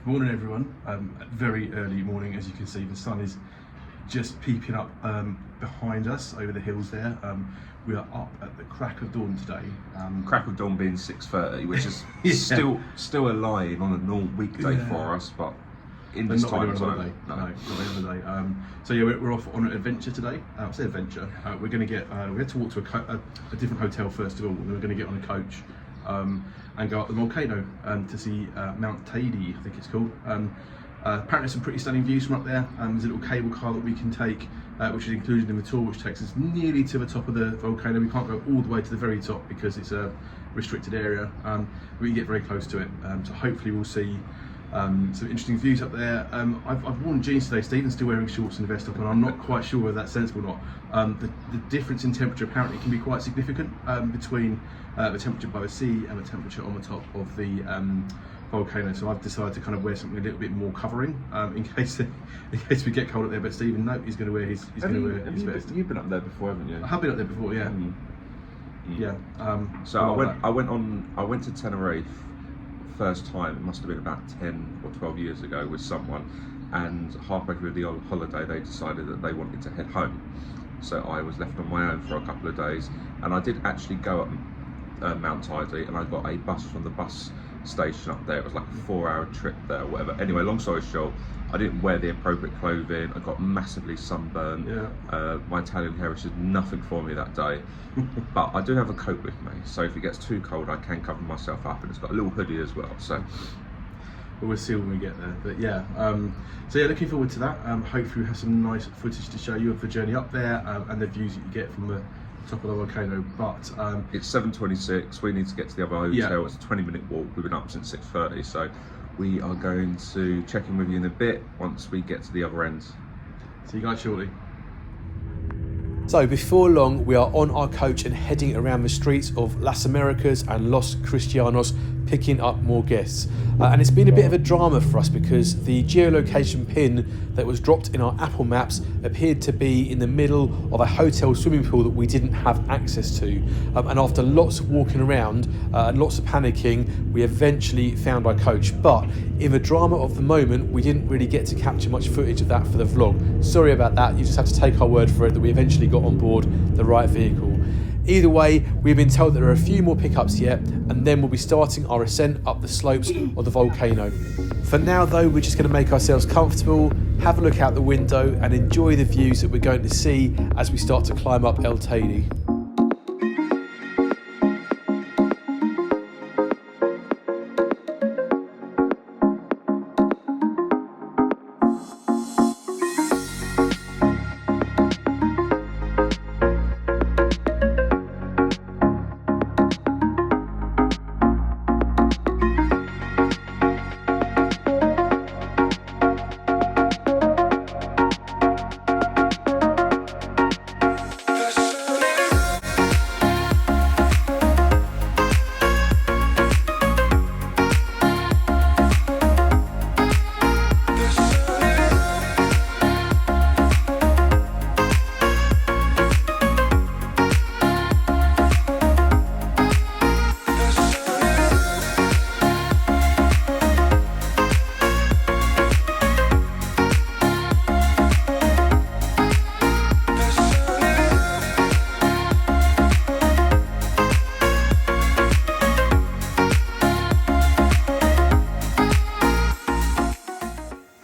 Morning everyone. Very early morning, as you can see. The sun is just peeping up behind us over the hills there. We are up at the crack of dawn today. Crack of dawn being 6:30, which is Yeah. still a lie on a normal weekday for us, but in But this not time on zone, holiday. no. No, not on holiday. So yeah, we're off on an adventure today. I say adventure. We're going to get. We had to walk to a different hotel first of all, and then we're going to get on a coach and go up the volcano to see Mount Teide, I think it's called. Apparently some pretty stunning views from up there. There's a little cable car that we can take, which is included in the tour, which takes us nearly to the top of the volcano. We can't go all the way to the very top because it's a restricted area. We can get very close to it, so hopefully we'll see some interesting views up there. I've worn jeans today. Stephen's still wearing shorts and a vest up, and I'm not quite sure whether that's sensible or not. The difference in temperature apparently can be quite significant between the temperature by the sea and the temperature on the top of the volcano. So I've decided to kind of wear something a little bit more covering in case we get cold up there. But Stephen, no, he's going to wear his vest. You've been up there before, haven't you? I have been up there before, yeah. Yeah. So I went to Tenerife first time. It must have been about 10 or 12 years ago with someone, and halfway through the holiday they decided that they wanted to head home. So I was left on my own for a couple of days, and I did actually go up Mount Teide, and I got a bus from the bus station up there. It was like a 4-hour trip there or whatever. Anyway, long story short, I didn't wear the appropriate clothing. I got massively sunburned. Yeah. My Italian heritage did nothing for me that day. But I do have a coat with me, so if it gets too cold I can cover myself up, and it's got a little hoodie as well, so we'll see when we get there. But yeah, so yeah, looking forward to that. Hopefully we have some nice footage to show you of the journey up there and the views that you get from the top of the volcano. But it's 7:26. We need to get to the other hotel. Yeah. It's a 20-minute walk. We've been up since 6:30, so we are going to check in with you in a bit once we get to the other end. See you guys shortly. So before long, we are on our coach and heading around the streets of Las Americas and Los Cristianos, picking up more guests. And it's been a bit of a drama for us because the geolocation pin that was dropped in our Apple Maps appeared to be in the middle of a hotel swimming pool that we didn't have access to. And after lots of walking around and lots of panicking, we eventually found our coach. But in the drama of the moment, we didn't really get to capture much footage of that for the vlog. Sorry about that, you just have to take our word for it that we eventually got on board the right vehicle. Either way, we've been told that there are a few more pickups yet, and then we'll be starting our ascent up the slopes of the volcano. For now though, we're just going to make ourselves comfortable, have a look out the window and enjoy the views that we're going to see as we start to climb up El Teide.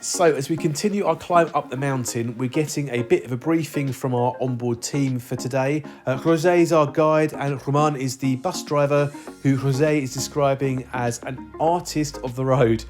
So as we continue our climb up the mountain, we're getting a bit of a briefing from our onboard team for today. Jose is our guide and Roman is the bus driver, who Jose is describing as an artist of the road.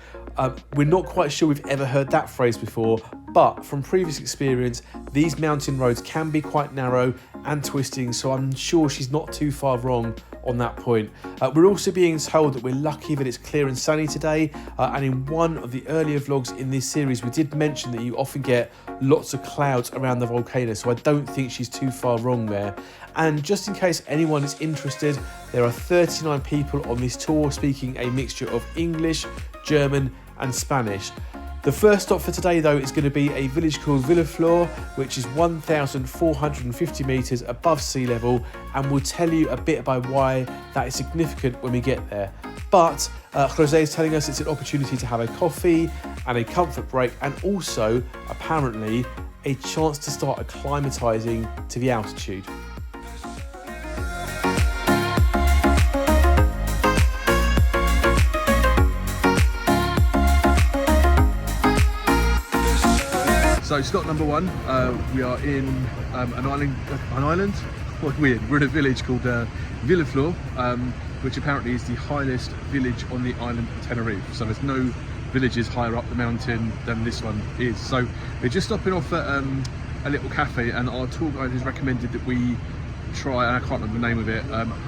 We're not quite sure we've ever heard that phrase before, but from previous experience, these mountain roads can be quite narrow and twisting, so I'm sure she's not too far wrong on that point. We're also being told that we're lucky that it's clear and sunny today, and in one of the earlier vlogs in this series we did mention that you often get lots of clouds around the volcano, so I don't think she's too far wrong there. And just in case anyone is interested, there are 39 people on this tour speaking a mixture of English, German and Spanish. The first stop for today, though, is going to be a village called Villaflor, which is 1,450 metres above sea level, and we'll tell you a bit about why that is significant when we get there. But Jose is telling us it's an opportunity to have a coffee and a comfort break, and also, apparently, a chance to start acclimatising to the altitude. So stop number one, we are in an island? What weird, we're in a village called Villaflor, which apparently is the highest village on the island of Tenerife. So there's no villages higher up the mountain than this one is. So we're just stopping off at a little cafe, and our tour guide has recommended that we try, and I can't remember the name of it,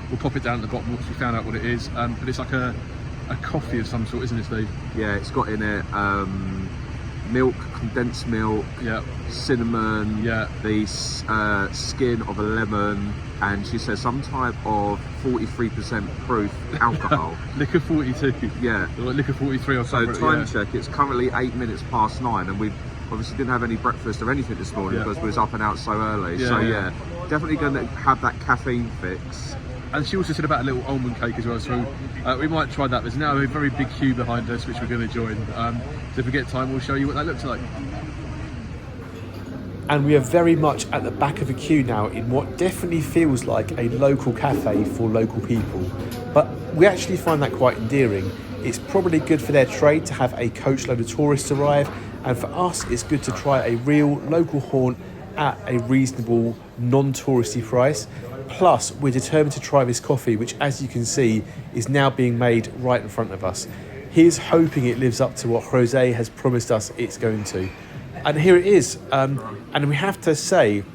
we'll pop it down at the bottom once we found out what it is, but it's like a coffee of some sort, isn't it, Steve? Yeah, it's got in it milk, condensed milk, cinnamon, the skin of a lemon, and she says some type of 43% proof alcohol. Liquor 42. Yeah. Or liquor 43 or something. So time check, it's currently 8 minutes past 9, and we obviously didn't have any breakfast or anything this morning because we was up and out so early. So definitely going to have that caffeine fix. And she also said about a little almond cake as well, so we might try that. There's now a very big queue behind us, which we're going to join. So if we get time, we'll show you what that looks like. And we are very much at the back of a queue now in what definitely feels like a local cafe for local people. But we actually find that quite endearing. It's probably good for their trade to have a coachload of tourists arrive, and for us it's good to try a real local haunt at a reasonable non-touristy price. Plus, we're determined to try this coffee, which, as you can see, is now being made right in front of us. Here's hoping it lives up to what Jose has promised us it's going to. And here it is. And we have to say,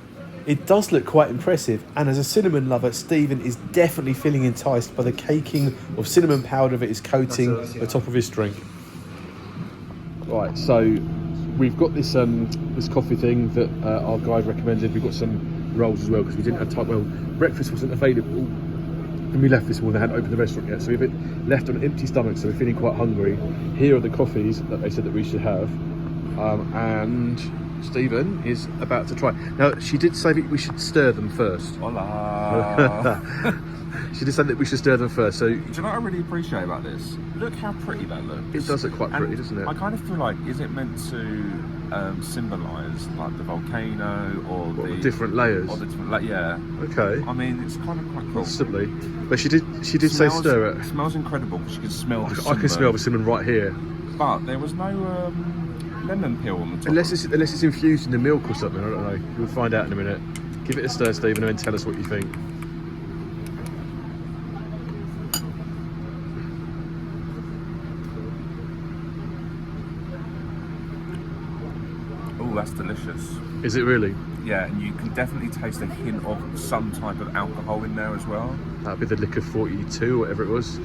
it does look quite impressive. And as a cinnamon lover, Stephen is definitely feeling enticed by the caking of cinnamon powder that is coating the top of his drink. Right, so we've got this this coffee thing that our guide recommended. We've got some rolls as well because we didn't have time. Well, breakfast wasn't available when we left this morning. They hadn't opened the restaurant yet, so we've been left on an empty stomach, so we're feeling quite hungry. Here are the coffees that they said that we should have, and Stephen is about to try. Now, she did say that we should stir them first. Hola. She did say that we should stir them first. So do you know what I really appreciate about this? Look how pretty that looks. it does look quite pretty, doesn't it? I kind of feel like, is it meant to symbolise like the volcano or the different layers? Or the different Okay. I mean, it's kind of quite cool. Possibly. But she did say stir it. It smells incredible because you can smell the I cinnamon. can smell the cinnamon right here. But there was no lemon peel on the top. Unless it's infused in the milk or something, I don't know. We'll find out in a minute. Give it a stir, Stephen, and then tell us what you think. Oh, that's delicious. Is it really? Yeah, and you can definitely taste a hint of some type of alcohol in there as well. That'd be the liquor 42, whatever it was.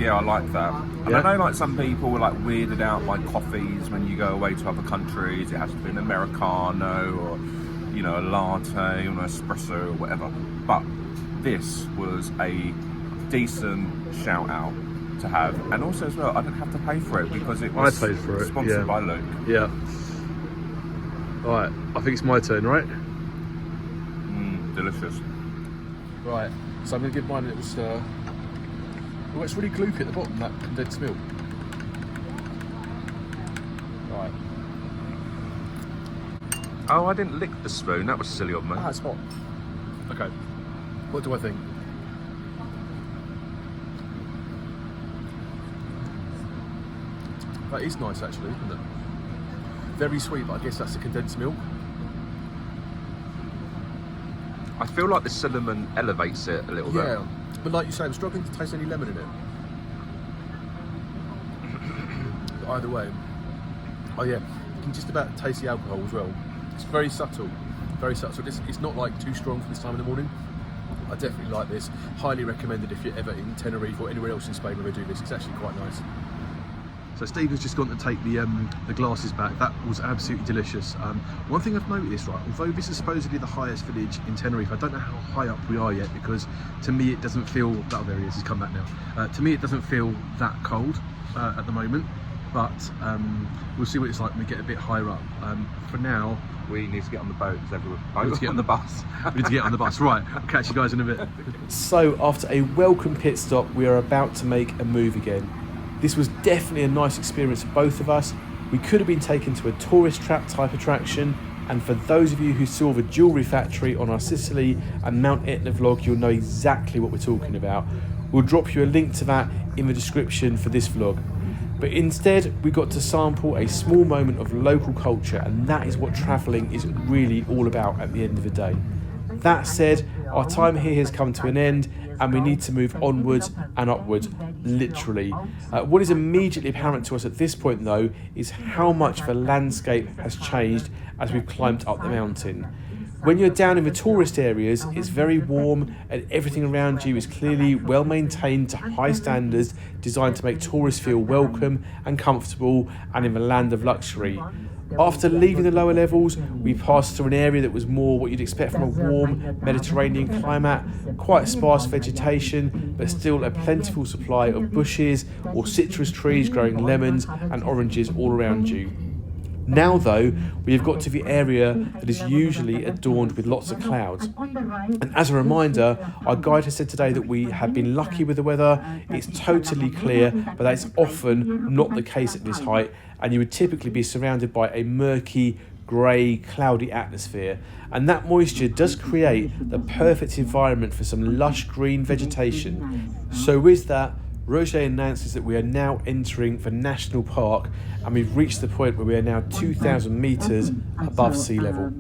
Yeah, I like that. And Yeah? I know like some people were like weirded out by coffees when you go away to other countries. It has to be an Americano or, you know, a latte or an espresso or whatever. But this was a decent shout out to have. And also as well, I didn't have to pay for it because it was paid for it, sponsored yeah. by Luke. Yeah. Alright, I think it's my turn, right? Delicious. Right, so I'm going to give mine a little stir. Oh, it's really gloopy at the bottom, that condensed milk. Right. Oh, I didn't lick the spoon. That was silly of me. Ah, it's hot. Okay. What do I think? That is nice, actually, isn't it? Very sweet, but I guess that's the condensed milk. I feel like the cinnamon elevates it a little bit. Yeah, but like you say, I'm struggling to taste any lemon in it. But either way, oh yeah, you can just about taste the alcohol as well. It's very subtle, very subtle. It's not like too strong for this time in the morning. I definitely like this. Highly recommended if you're ever in Tenerife or anywhere else in Spain where they do this. It's actually quite nice. So Steve has just gone to take the glasses back. That was absolutely delicious. One thing I've noticed, right, although this is supposedly the highest village in Tenerife, I don't know how high up we are yet, because to me it doesn't feel, oh there he is, he's come back now. To me it doesn't feel that cold at the moment, but we'll see what it's like when we get a bit higher up. For now, we need to get on the boat, because everyone boat to get on the bus. We need to get on the bus. Right, I'll catch you guys in a bit. So after a welcome pit stop, we are about to make a move again. This was definitely a nice experience for both of us. We could have been taken to a tourist trap type attraction, and for those of you who saw the jewellery factory on our Sicily and Mount Etna vlog, you'll know exactly what we're talking about. We'll drop you a link to that in the description for this vlog. But instead, we got to sample a small moment of local culture, and that is what travelling is really all about at the end of the day. That said, our time here has come to an end, and we need to move onwards and upwards, literally. What is immediately apparent to us at this point, though, is how much the landscape has changed as we've climbed up the mountain. When you're down in the tourist areas, it's very warm and everything around you is clearly well maintained to high standards, designed to make tourists feel welcome and comfortable and in the land of luxury. After leaving the lower levels, we passed through an area that was more what you'd expect from a warm Mediterranean climate, quite sparse vegetation, but still a plentiful supply of bushes or citrus trees growing lemons and oranges all around you. Now though, we have got to the area that is usually adorned with lots of clouds. And as a reminder, our guide has said today that we have been lucky with the weather. It's totally clear, but that's often not the case at this height, and you would typically be surrounded by a murky, grey, cloudy atmosphere. And that moisture does create the perfect environment for some lush green vegetation. So with that, Roger announces that we are now entering the national park, and we've reached the point where we are now 2,000 metres above sea level.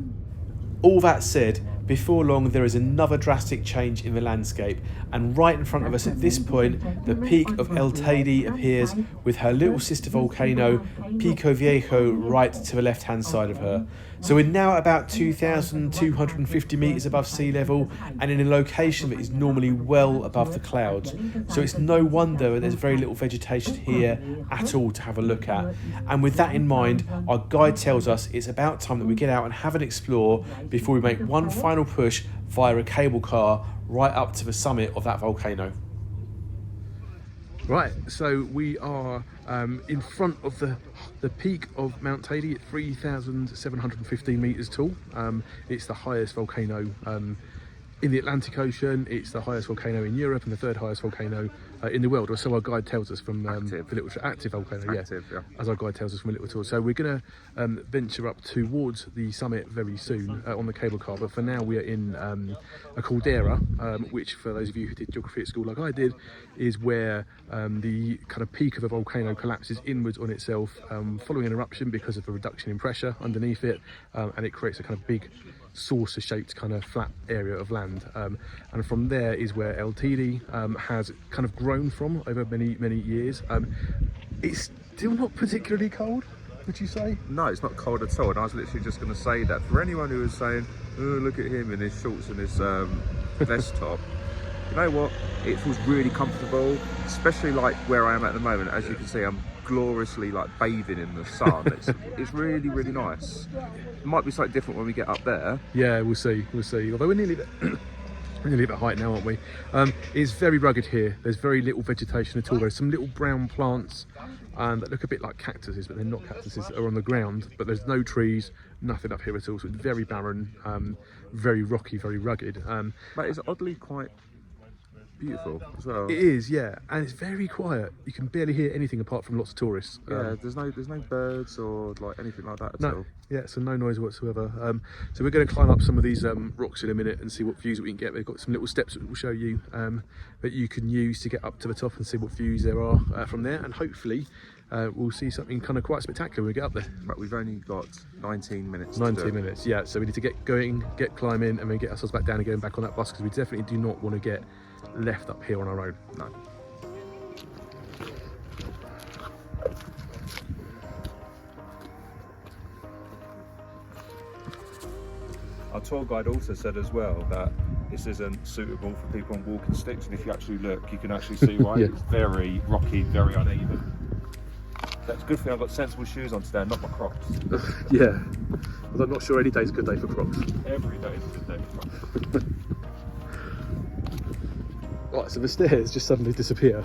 All that said, before long there is another drastic change in the landscape, and right in front of us at this point, the peak of El Teide appears with her little sister volcano, Pico Viejo, right to the left hand side of her. So we're now about 2,250 metres above sea level, and in a location that is normally well above the clouds. So it's no wonder there's very little vegetation here at all to have a look at. And with that in mind, our guide tells us it's about time that we get out and have an explore before we make one final push via a cable car right up to the summit of that volcano. Right, so we are in front of the peak of Mount Teide at 3,715 metres tall. It's the highest volcano in the Atlantic Ocean. It's the highest volcano in Europe and the third highest volcano in the world, or so our guide tells us from the literature. Active volcano, Active, yeah. As our guide tells us from a little tour. So we're going to venture up towards the summit very soon on the cable car, but for now we are in a caldera, which for those of you who did geography at school like I did, is where the kind of peak of a volcano collapses inwards on itself following an eruption because of a reduction in pressure underneath it, and it creates a kind of big saucer shaped kind of flat area of land, and from there is where El Teide has kind of grown from over many years. It's still not particularly cold, would you say? No, it's not cold at all, and I was literally just going to say that for anyone who was saying, oh, look at him in his shorts and his vest top, you know what, it feels really comfortable, especially like where I am at the moment. As you can see, I'm gloriously like bathing in the sun. It's really nice. It might be slightly different when we get up there. Yeah, we'll see. Although we're nearly at height now, aren't we? It's very rugged here. There's very little vegetation at all. There's some little brown plants that look a bit like cactuses, but they're not cactuses, that are on the ground. But there's no trees, nothing up here at all. So it's very barren, very rocky, very rugged. But it's oddly quite beautiful as well. It is, yeah, and it's very quiet. You can barely hear anything apart from lots of tourists. Yeah, there's no birds or like anything like that at all. Yeah, so no noise whatsoever. So we're going to climb up some of these rocks in a minute and see what views we can get. We've got some little steps that we'll show you that you can use to get up to the top and see what views there are from there, and hopefully we'll see something kind of quite spectacular when we get up there. But we've only got 19 minutes 19 minutes, yeah, so we need to get going, get climbing, and then get ourselves back down again, back on that bus, because we definitely do not want to get left up here on our own. No. Our tour guide also said as well that this isn't suitable for people on walking sticks, and if you actually look, you can actually see why. Yeah. It's very rocky, very uneven. That's a good thing I've got sensible shoes on today, not my Crocs. Yeah, but I'm not sure any day's a good day for Crocs. Every day is a good day for Crocs. Right, so the stairs just suddenly disappear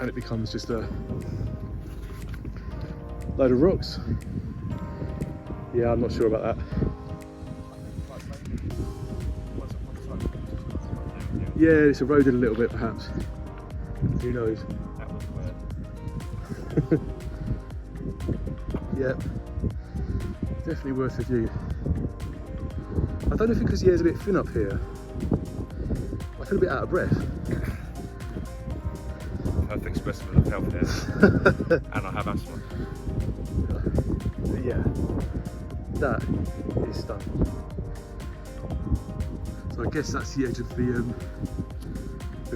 and it becomes just a load of rocks. Yeah, I'm not sure about that. Yeah, it's eroded a little bit perhaps. Who knows? That was weird. Yep, definitely worth a view. I don't know if because the air's a bit thin up here. I feel a bit out of breath. Perfect specimen of health here. And I have asthma. Yeah, that is stunning. So I guess that's the edge of the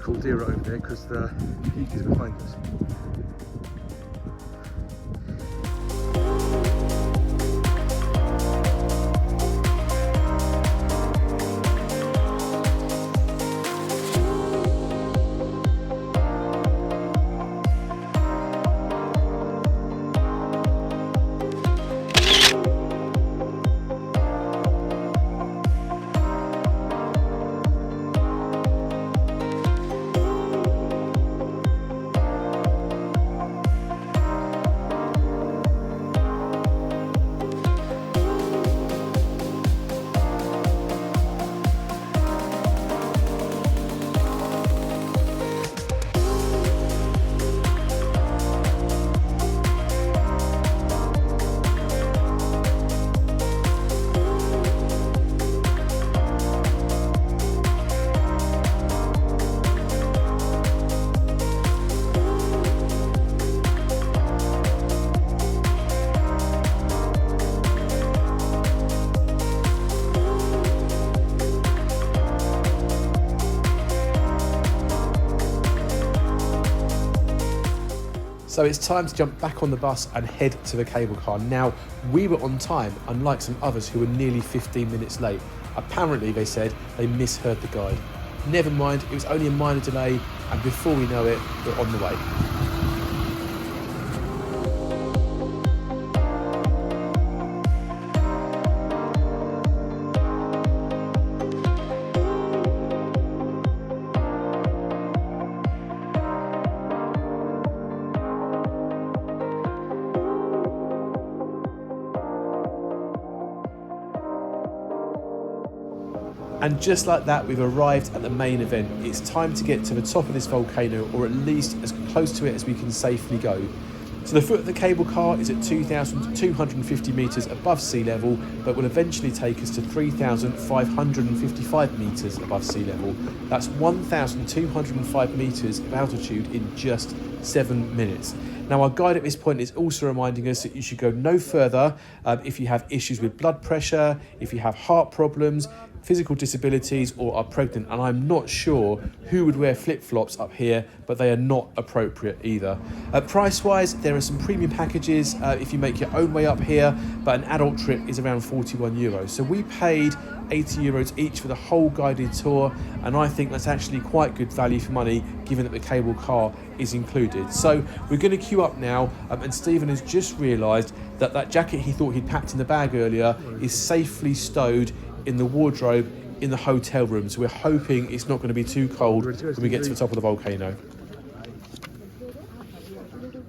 caldera over there because the peak is behind us. So it's time to jump back on the bus and head to the cable car. Now, we were on time, unlike some others who were nearly 15 minutes late. Apparently, they said they misheard the guide. Never mind, it was only a minor delay, and before we know it, we're on the way. And just like that, we've arrived at the main event. It's time to get to the top of this volcano, or at least as close to it as we can safely go. So the foot of the cable car is at 2,250 metres above sea level, but will eventually take us to 3,555 metres above sea level. That's 1,205 metres of altitude in just 7 minutes. Now, our guide at this point is also reminding us that you should go no further if you have issues with blood pressure, if you have heart problems, physical disabilities, or are pregnant. And I'm not sure who would wear flip-flops up here, but they are not appropriate either. Price-wise, there are some premium packages if you make your own way up here, but an adult trip is around €41. So we paid €80 each for the whole guided tour, and I think that's actually quite good value for money given that the cable car is included. So we're going to queue up now, and Stephen has just realised that that jacket he thought he'd packed in the bag earlier is safely stowed in the wardrobe in the hotel room. So we're hoping it's not going to be too cold when we get to the top of the volcano.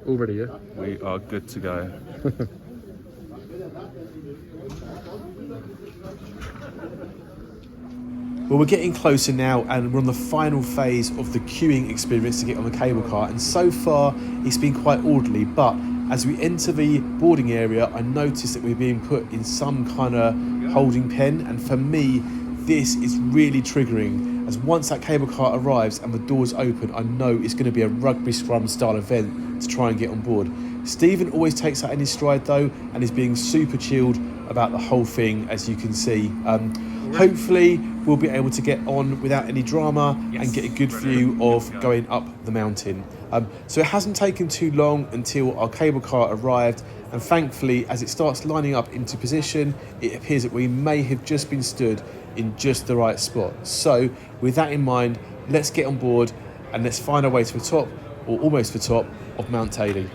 All ready, yeah? We are good to go. Well, we're getting closer now, and we're on the final phase of the queuing experience to get on the cable car, and so far it's been quite orderly, but as we enter the boarding area, I noticed that we're being put in some kind of holding pen, and for me this is really triggering, as once that cable car arrives and the doors open, I know it's going to be a rugby scrum style event to try and get on board. Stephen always takes that in his stride though, and is being super chilled about the whole thing, as you can see. Hopefully we'll be able to get on without any drama and get a good view of going up the mountain. So it hasn't taken too long until our cable car arrived, and thankfully as it starts lining up into position, it appears that we may have just been stood in just the right spot. So with that in mind, let's get on board and let's find our way to the top, or almost the top, of Mount Teide.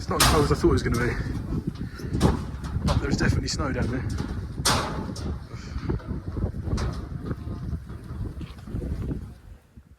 It's not as cold as I thought it was going to be. But there's definitely snow down there.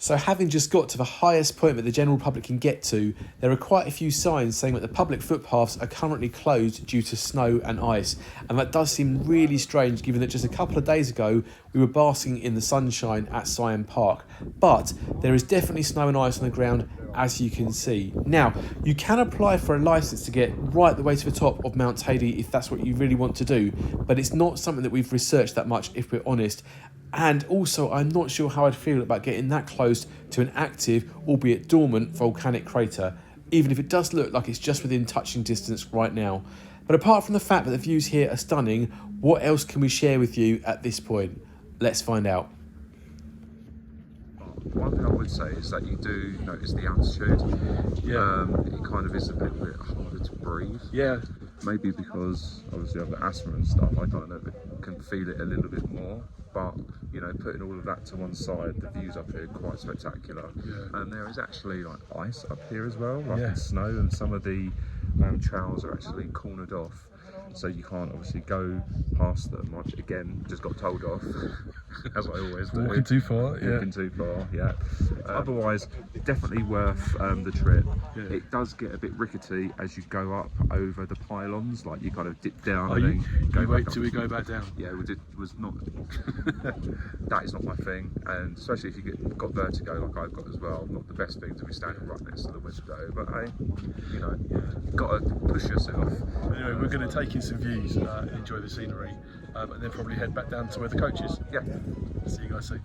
So having just got to the highest point that the general public can get to, there are quite a few signs saying that the public footpaths are currently closed due to snow and ice. And that does seem really strange given that just a couple of days ago we were basking in the sunshine at Siam Park. But there is definitely snow and ice on the ground, as you can see. Now, you can apply for a licence to get right the way to the top of Mount Teide if that's what you really want to do, but it's not something that we've researched that much, if we're honest. And also, I'm not sure how I'd feel about getting that close to an active, albeit dormant, volcanic crater, even if it does look like it's just within touching distance right now. But apart from the fact that the views here are stunning, what else can we share with you at this point? Let's find out. One thing I would say is that you do notice the altitude. It kind of is a little bit harder to breathe. Yeah. Maybe because obviously I've got asthma and stuff, I kind of can feel it a little bit more. But putting all of that to one side, the views up here are quite spectacular. Yeah. And there is actually like ice up here as well, like Yeah. in snow, and some of the trails are actually cornered off. So you can't obviously go past them. I again just got told off, as I always do. Walking too far, Walking too far, yeah. Otherwise, definitely worth the trip. Yeah. It does get a bit rickety as you go up over the pylons, like you kind of dip down Oh, and you then go back wait up. till we go back down. Yeah, was not. That is not my thing, and especially if you got vertigo like I've got as well. Not the best thing to be standing right next to the window, but hey, you've got to push yourself. Anyway, we're going to take in some views, enjoy the scenery, and then probably head back down to where the coach is. Yeah. See you guys soon.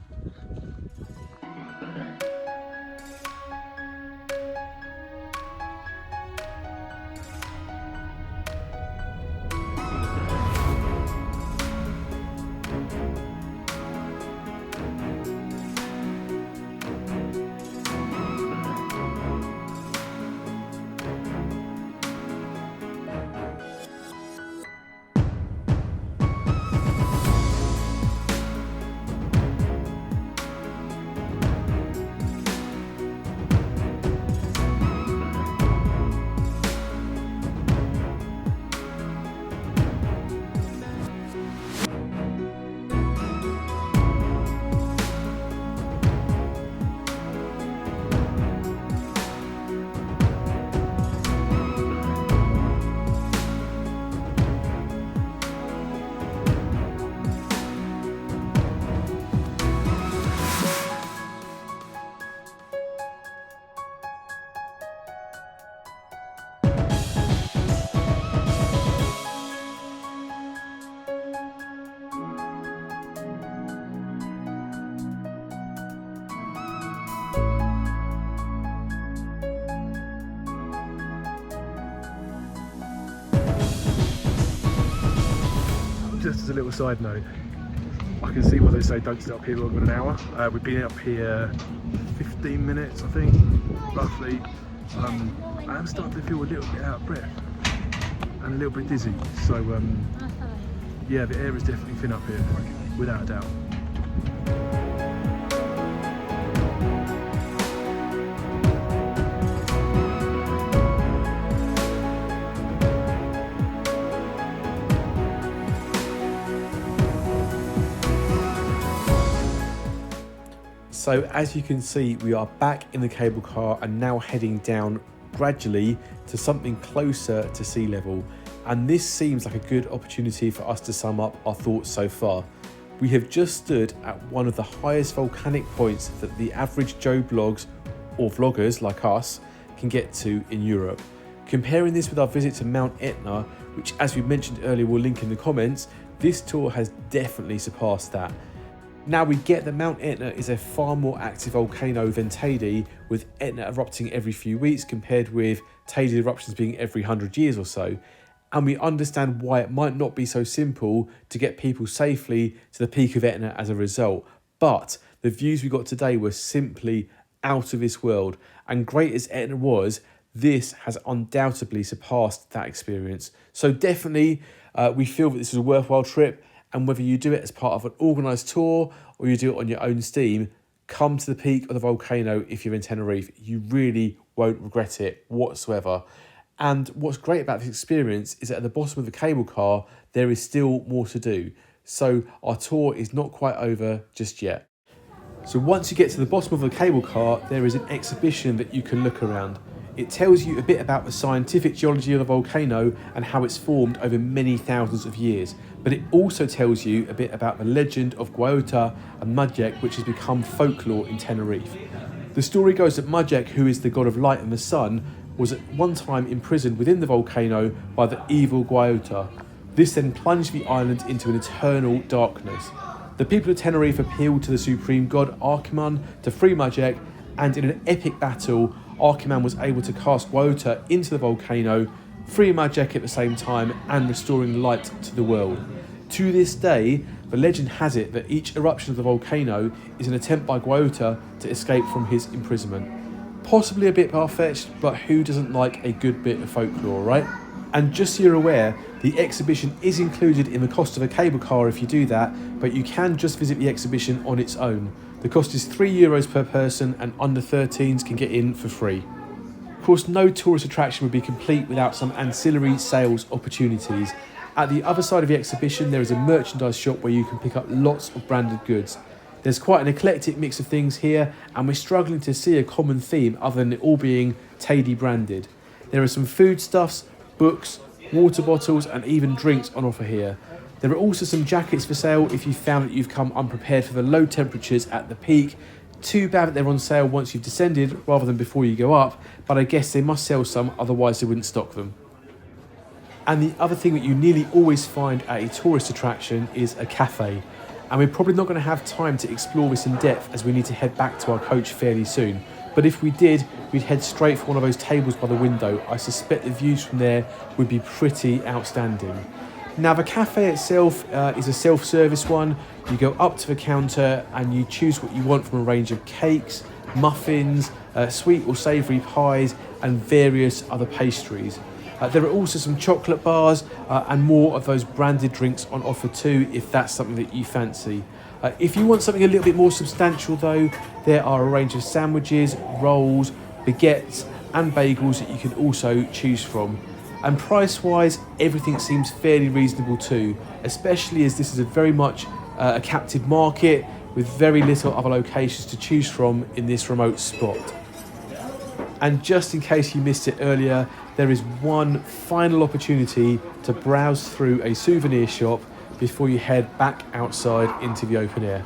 Just as a little side note, I can see why they say don't sit up here longer than an hour. We've been up here 15 minutes, I think, roughly. I am starting to feel a little bit out of breath and a little bit dizzy. So yeah, the air is definitely thin up here, without a doubt. So as you can see, we are back in the cable car and now heading down gradually to something closer to sea level. And this seems like a good opportunity for us to sum up our thoughts so far. We have just stood at one of the highest volcanic points that the average Joe blogs or vloggers like us can get to in Europe. Comparing this with our visit to Mount Etna, which as we mentioned earlier we'll link in the comments, this tour has definitely surpassed that. Now we get that Mount Etna is a far more active volcano than Teide, with Etna erupting every few weeks compared with Teide eruptions being every 100 years or so. And we understand why it might not be so simple to get people safely to the peak of Etna as a result. But the views we got today were simply out of this world. And great as Etna was, this has undoubtedly surpassed that experience. So definitely we feel that this is a worthwhile trip. And whether you do it as part of an organised tour or you do it on your own steam, come to the peak of the volcano if you're in Tenerife. You really won't regret it whatsoever. And what's great about this experience is that at the bottom of the cable car, there is still more to do. So our tour is not quite over just yet. So once you get to the bottom of the cable car, there is an exhibition that you can look around. It tells you a bit about the scientific geology of the volcano and how it's formed over many thousands of years. But it also tells you a bit about the legend of Guayota and Mudjek, which has become folklore in Tenerife. The story goes that Mudjek, who is the god of light and the sun, was at one time imprisoned within the volcano by the evil Guayota. This then plunged the island into an eternal darkness. The people of Tenerife appealed to the supreme god Archiman to free Mudjek, and in an epic battle, Archiman was able to cast Guayota into the volcano, freeing Mudjek at the same time and restoring light to the world. To this day, the legend has it that each eruption of the volcano is an attempt by Guayota to escape from his imprisonment. Possibly a bit far-fetched, but who doesn't like a good bit of folklore, right? And just so you're aware, the exhibition is included in the cost of a cable car if you do that, but you can just visit the exhibition on its own. The cost is €3 per person, and under 13s can get in for free. Of course, no tourist attraction would be complete without some ancillary sales opportunities. At the other side of the exhibition, there is a merchandise shop where you can pick up lots of branded goods. There's quite an eclectic mix of things here, and we're struggling to see a common theme other than it all being Teide branded. There are some foodstuffs, books, water bottles, and even drinks on offer here. There are also some jackets for sale if you found that you've come unprepared for the low temperatures at the peak. Too bad that they're on sale once you've descended rather than before you go up, but I guess they must sell some, otherwise they wouldn't stock them. And the other thing that you nearly always find at a tourist attraction is a cafe. And we're probably not going to have time to explore this in depth as we need to head back to our coach fairly soon. But if we did, we'd head straight for one of those tables by the window. I suspect the views from there would be pretty outstanding. Now, the cafe itself is a self-service one. You go up to the counter and you choose what you want from a range of cakes, muffins, sweet or savoury pies, and various other pastries. There are also some chocolate bars and more of those branded drinks on offer too, if that's something that you fancy. If you want something a little bit more substantial though, there are a range of sandwiches, rolls, baguettes and bagels that you can also choose from. And price-wise, everything seems fairly reasonable too, especially as this is a very much a captive market with very little other locations to choose from in this remote spot. And just in case you missed it earlier, there is one final opportunity to browse through a souvenir shop before you head back outside into the open air.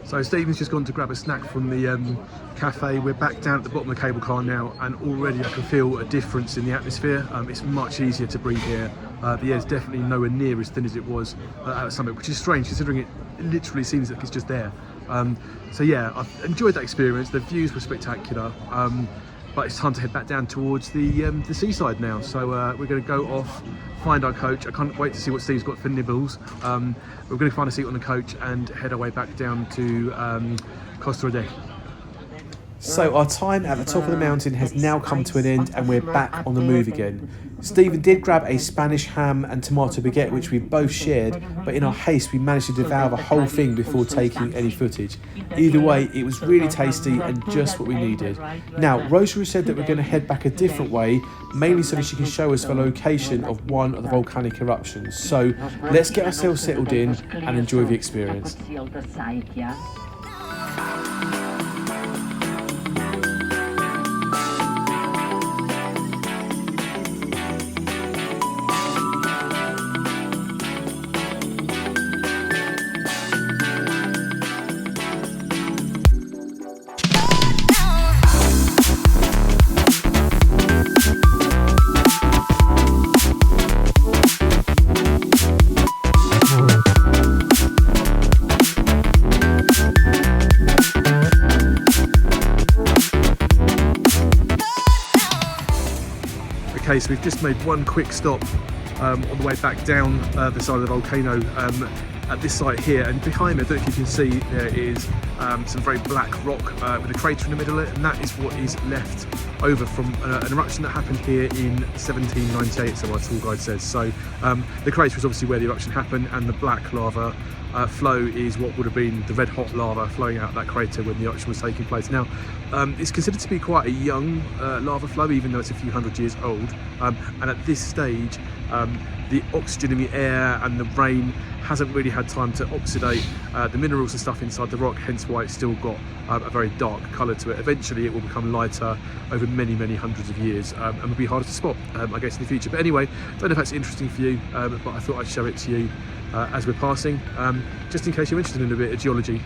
So Stephen's just gone to grab a snack from the cafe. We're back down at the bottom of the cable car now, and already I can feel a difference in the atmosphere. It's much easier to breathe here. The air is definitely nowhere near as thin as it was at the summit, which is strange considering it literally seems like it's just there. So yeah, I've enjoyed that experience. The views were spectacular, but it's time to head back down towards the seaside now. So we're going to go off, find our coach. I can't wait to see what Steve's got for nibbles. We're going to find a seat on the coach and head our way back down to Costa Adeje. So our time at the top of the mountain has now come to an end, and we're back on the move again. Stephen did grab a Spanish ham and tomato baguette, which we both shared, but in our haste we managed to devour the whole thing before taking any footage. Either way, it was really tasty and just what we needed. Now, Rosalie said that we're going to head back a different way, mainly so that she can show us the location of one of the volcanic eruptions. So let's get ourselves settled in and enjoy the experience. Okay, so we've just made one quick stop on the way back down the side of the volcano at this site here, and behind me, I don't know if you can see, there is some very black rock with a crater in the middle of it, and that is what is left over from an eruption that happened here in 1798, so our tour guide says. So the crater is obviously where the eruption happened, and the black lava flow is what would have been the red hot lava flowing out of that crater when the eruption was taking place. Now, It's considered to be quite a young lava flow, even though it's a few hundred years old. And at this stage, the oxygen in the air and the rain hasn't really had time to oxidate the minerals and stuff inside the rock, hence why it's still got a very dark colour to it. Eventually it will become lighter over many, many hundreds of years and will be harder to spot, I guess, in the future. But anyway, don't know if that's interesting for you, but I thought I'd show it to you as we're passing, just in case you're interested in a bit of geology.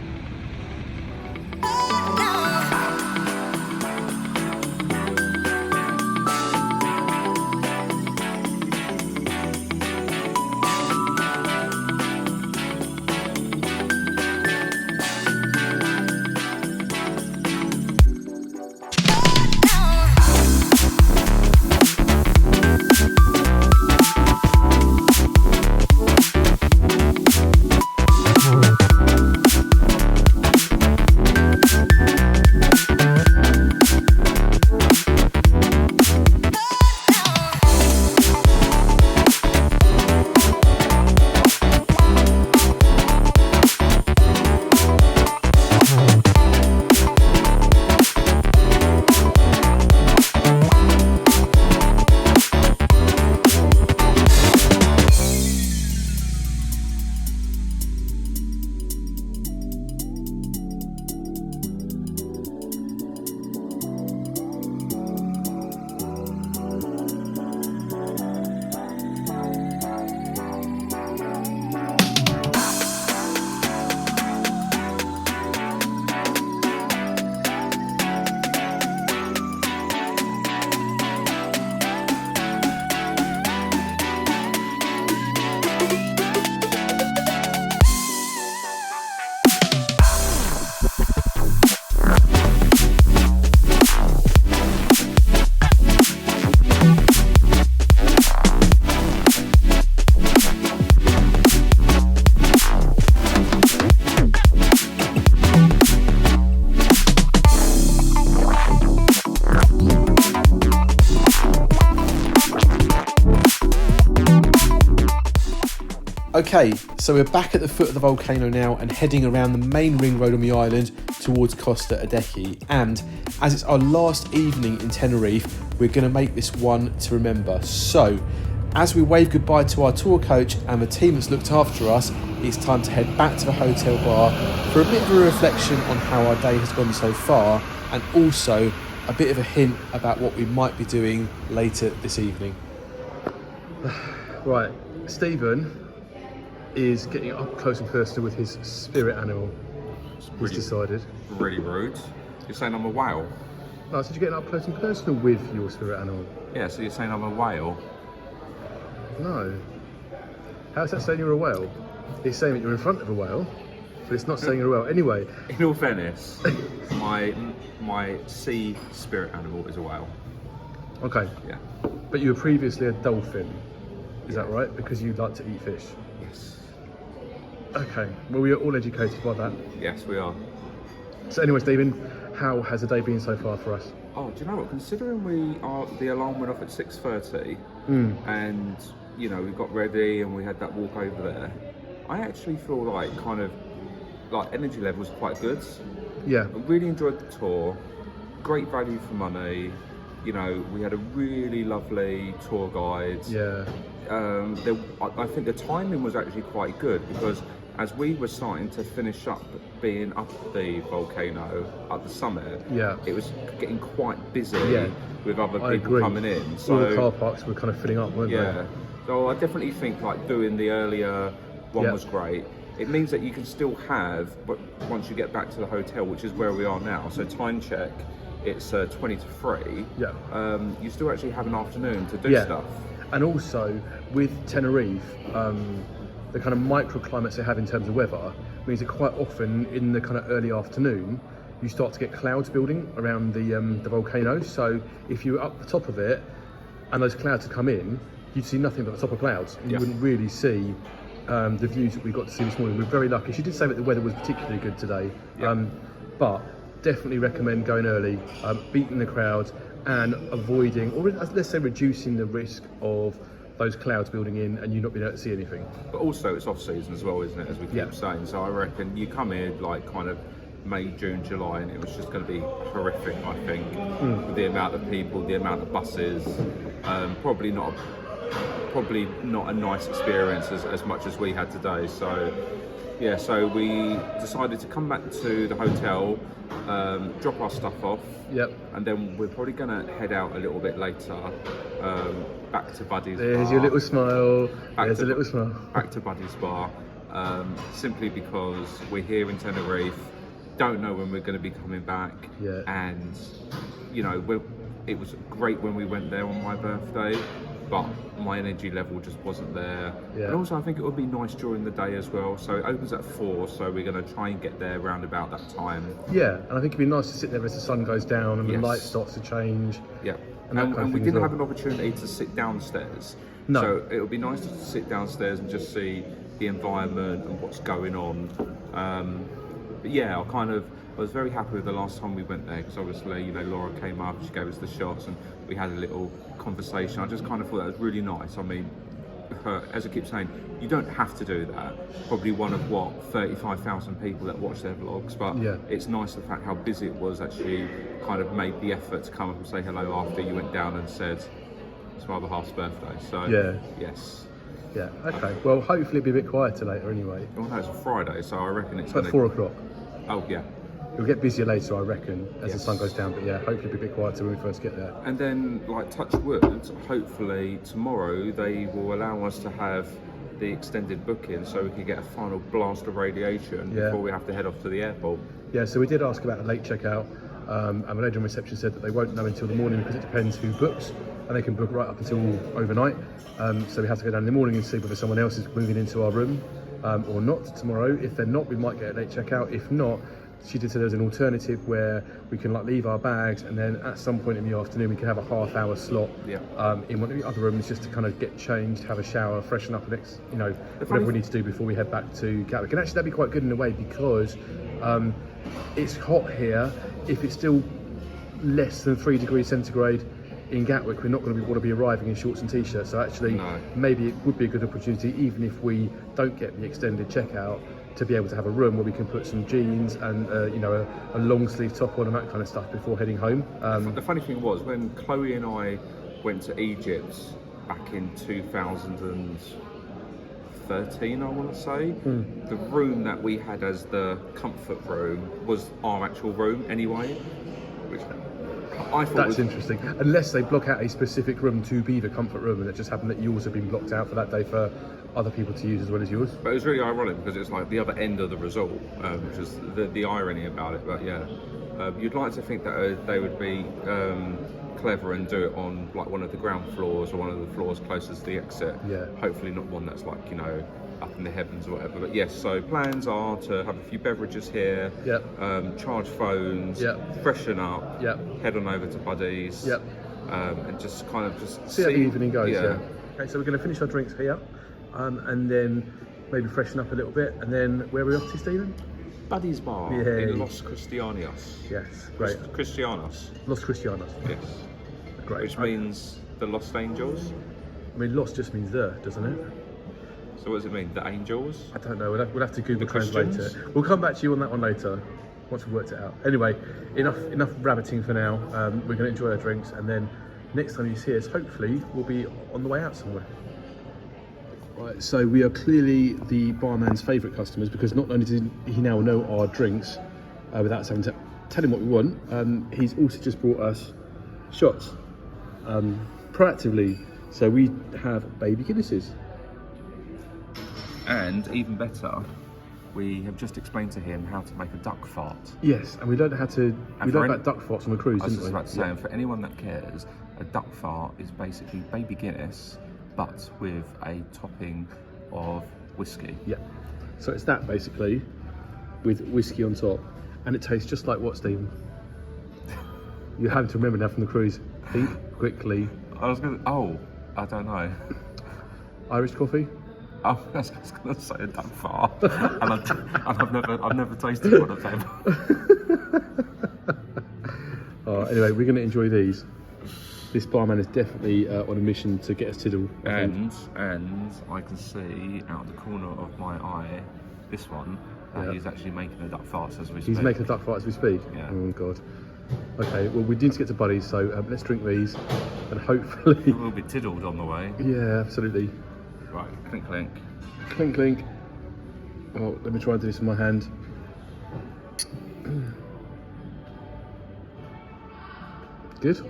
Okay, so we're back at the foot of the volcano now and heading around the main ring road on the island towards Costa Adeje. And as it's our last evening in Tenerife, we're going to make this one to remember. So, as we wave goodbye to our tour coach and the team that's looked after us, it's time to head back to the hotel bar for a bit of a reflection on how our day has gone so far, and also a bit of a hint about what we might be doing later this evening. Right, Stephen is getting up close and personal with his spirit animal. He's decided. Really rude. You're saying I'm a whale? No, I said you're getting up close and personal with your spirit animal. Yeah, so you're saying I'm a whale? No. How's that saying you're a whale? It's saying that you're in front of a whale, but it's not saying you're a whale. Anyway. In all fairness, my sea spirit animal is a whale. Okay. Yeah. But you were previously a dolphin. Is that right? Because you like to eat fish. Yes. Okay. Well, we are all educated by that. Yes, we are. So anyway, Stephen, how has the day been so far for us? Oh, do you know what? Considering the alarm went off at 6:30, and you know we got ready and we had that walk over there, I actually feel like energy level was quite good. Yeah. I really enjoyed the tour. Great value for money. You know, we had a really lovely tour guide. Yeah. I think the timing was actually quite good because as we were starting to finish up being up the volcano at the summit, yeah, it was getting quite busy with other I people agree. coming in. So all the car parks were kind of filling up, weren't they? So I definitely think like doing the earlier one was great. It means that you can still have, but once you get back to the hotel, which is where we are now, so time check, it's 20 to 3. Yeah. You still actually have an afternoon to do stuff. And also with Tenerife, the kind of microclimates they have in terms of weather means that quite often in the kind of early afternoon you start to get clouds building around the volcano. So if you were up the top of it and those clouds had come in, you'd see nothing but the top of clouds. And you wouldn't really see the views that we got to see this morning. We're very lucky. She did say that the weather was particularly good today, but definitely recommend going early, beating the crowds and avoiding, or let's say reducing the risk of those clouds building in and you not being able to see anything. But also it's off season as well, isn't it, as we keep saying. So I reckon you come in like kind of May, June, July, and it was just going to be horrific, I think, with the amount of people, the amount of buses. Probably not a nice experience as much as we had today. So yeah, so we decided to come back to the hotel, drop our stuff off, and then we're probably going to head out a little bit later, back to Buddy's bar. There's your little smile. There's a little smile. Back to Buddy's bar, simply because we're here in Tenerife, don't know when we're going to be coming back, and you know, it was great when we went there on my birthday, but my energy level just wasn't there. And also I think it would be nice during the day as well. So it opens at 4, so we're going to try and get there around about that time. Yeah, and I think it'd be nice to sit there as the sun goes down and the light starts to change. Yeah, and we didn't have an opportunity to sit downstairs. No. So it would be nice to sit downstairs and just see the environment and what's going on. But yeah, I was very happy with the last time we went there, because obviously, you know, Laura came up, she gave us the shots, and we had a little conversation. I just kind of thought that was really nice. I mean, as I keep saying, you don't have to do that. Probably one of 35,000 people that watch their vlogs, but it's nice the fact how busy it was actually kind of made the effort to come up and say hello after you went down and said it's my other half's birthday. So yes. Yeah, okay. Well, hopefully it'll be a bit quieter later anyway. Well, no, it's a Friday, so I reckon it's at 4 o'clock. Oh, yeah. It'll get busier later, I reckon, as the sun goes down. But yeah, hopefully it'll be a bit quieter when we first get there. And then, like, touch wood, hopefully tomorrow they will allow us to have the extended booking, so we can get a final blast of radiation before we have to head off to the airport. Yeah, so we did ask about a late checkout, and the lady on reception said that they won't know until the morning, because it depends who books, and they can book right up until overnight. So we have to go down in the morning and see whether someone else is moving into our room or not tomorrow. If they're not, we might get a late checkout. If not, she did say there's an alternative where we can like leave our bags, and then at some point in the afternoon we can have a half-hour slot in one of the other rooms, just to kind of get changed, have a shower, freshen up, and whatever we need to do before we head back to Gatwick. And actually that'd be quite good in a way, because it's hot here. If it's still less than 3 degrees centigrade in Gatwick, we're not going to want to be arriving in shorts and t-shirts. So actually, maybe it would be a good opportunity, even if we don't get the extended checkout, to be able to have a room where we can put some jeans and a long sleeve top on and that kind of stuff before heading home. The funny thing was, when Chloe and I went to Egypt back in 2013, I want to say, the room that we had as the comfort room was our actual room anyway, which I thought that's interesting. Unless they block out a specific room to be the comfort room, and it just happened that yours had been blocked out for that day for other people to use as well as yours. But it was really ironic, because it's like the other end of the resort, which is the irony about it. But yeah, you'd like to think that they would be clever and do it on like one of the ground floors or one of the floors closest to the exit. Yeah. Hopefully not one that's like, up in the heavens or whatever. But yes, so plans are to have a few beverages here, charge phones, freshen up, head on over to Buddy's, and just kind of see how the evening goes. Okay, so we're going to finish our drinks here, and then maybe freshen up a little bit, and then where are we off to, Stephen? Buddy's bar in Los Cristianos. Yes, great. Cristianos. Los Cristianos. Yes. Great. Which means the Lost Angels. I mean, Lost just means the, doesn't it? So what does it mean? The Angels? I don't know. We'll have to Google Translate it. We'll come back to you on that one later, once we've worked it out. Anyway, enough rabbiting for now. We're going to enjoy our drinks, and then next time you see us, hopefully, we'll be on the way out somewhere. Right, so we are clearly the barman's favourite customers, because not only did he now know our drinks without us having to tell him what we want, he's also just brought us shots proactively. So we have baby Guinnesses. And even better, we have just explained to him how to make a duck fart. Yes, and we learned about duck farts on the cruise, didn't we? I was just about to say, and for anyone that cares, a duck fart is basically baby Guinness, but with a topping of whiskey. Yeah. So it's that basically, with whiskey on top, and it tastes just like what, Stephen? You have to remember now from the cruise. Think quickly. I don't know. Irish coffee. I was going to say a duck fart, and I've never tasted one of them. Anyway, we're going to enjoy these. This barman is definitely on a mission to get us Tiddle. And I can see out the corner of my eye, this one Yeah. He's actually making the duck farts as we speak. He's making a duck fart as we speak? Yeah. Oh, God. Okay, well, we need to get to Buddy's, so let's drink these, and hopefully... We'll be tiddled on the way. Yeah, absolutely. Right, clink, clink. Clink, clink. Oh, let me try and do this with my hand. Good?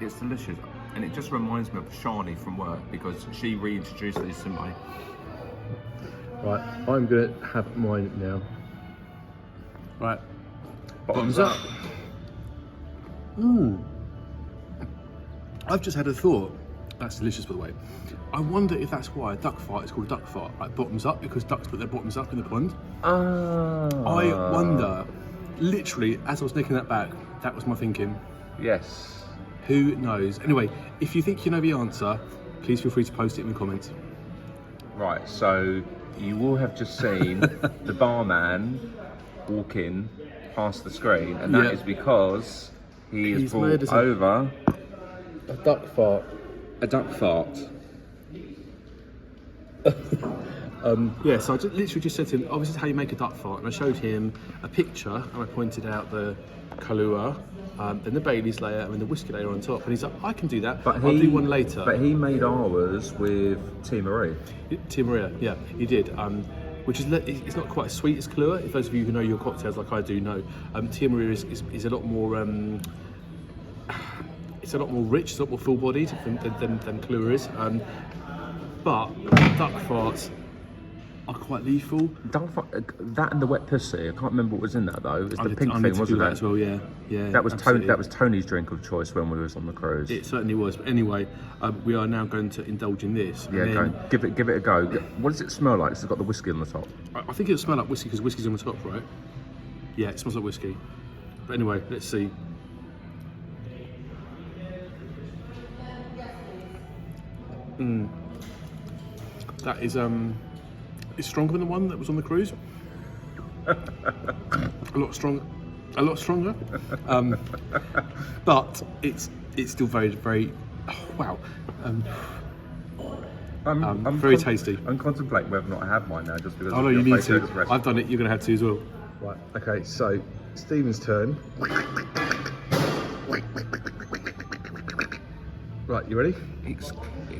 It's delicious. And it just reminds me of Shani from work because she reintroduced these to me. Right, I'm going to have mine now. Right. Bottoms up. I've just had a thought. That's delicious, by the way. I wonder if that's why a duck fart is called a duck fart, like bottoms up, because ducks put their bottoms up in the pond. I wonder, literally, as I was nicking that back, that was my thinking. Yes. Who knows? Anyway, if you think you know the answer, please feel free to post it in the comments. Right, so you will have just seen the barman walk in past the screen, and that is because he's brought over a duck fart. a duck fart. Yeah, so I literally just said to him, oh, this is how you make a duck fart. And I showed him a picture and I pointed out the Kahlua, then the Bailey's layer and then the whiskey layer on top. And he's like, I can do that, but I'll do one later. But he made ours with Tia Marie. Tia Maria, yeah, he did. Which is, it's not quite as sweet as Kahlua. If those of you who know your cocktails like I do know, Tia Maria is a lot more, it's a lot more rich, it's a lot more full-bodied than Kahlua is. But duck farts are quite lethal. That and the wet pussy. I can't remember what was in that though. It was the pink thing, wasn't it? As well, yeah. That was Tony. That was Tony's drink of choice when we was on the cruise. It certainly was. But anyway, we are now going to indulge in this. Yeah, go. Give it a go. What does it smell like? It's got the whiskey on the top. I think it'll smell like whiskey because whiskey's on the top, right? Yeah, it smells like whiskey. But anyway, let's see. That is it's stronger than the one that was on the cruise. a lot stronger. But it's still very, very. Oh, wow. I'm very tasty. I'm contemplating whether or not I have mine now, just because. Oh no, you need to. I've done it. You're going to have to as well. Right. Okay. So Stephen's turn. Right. You ready?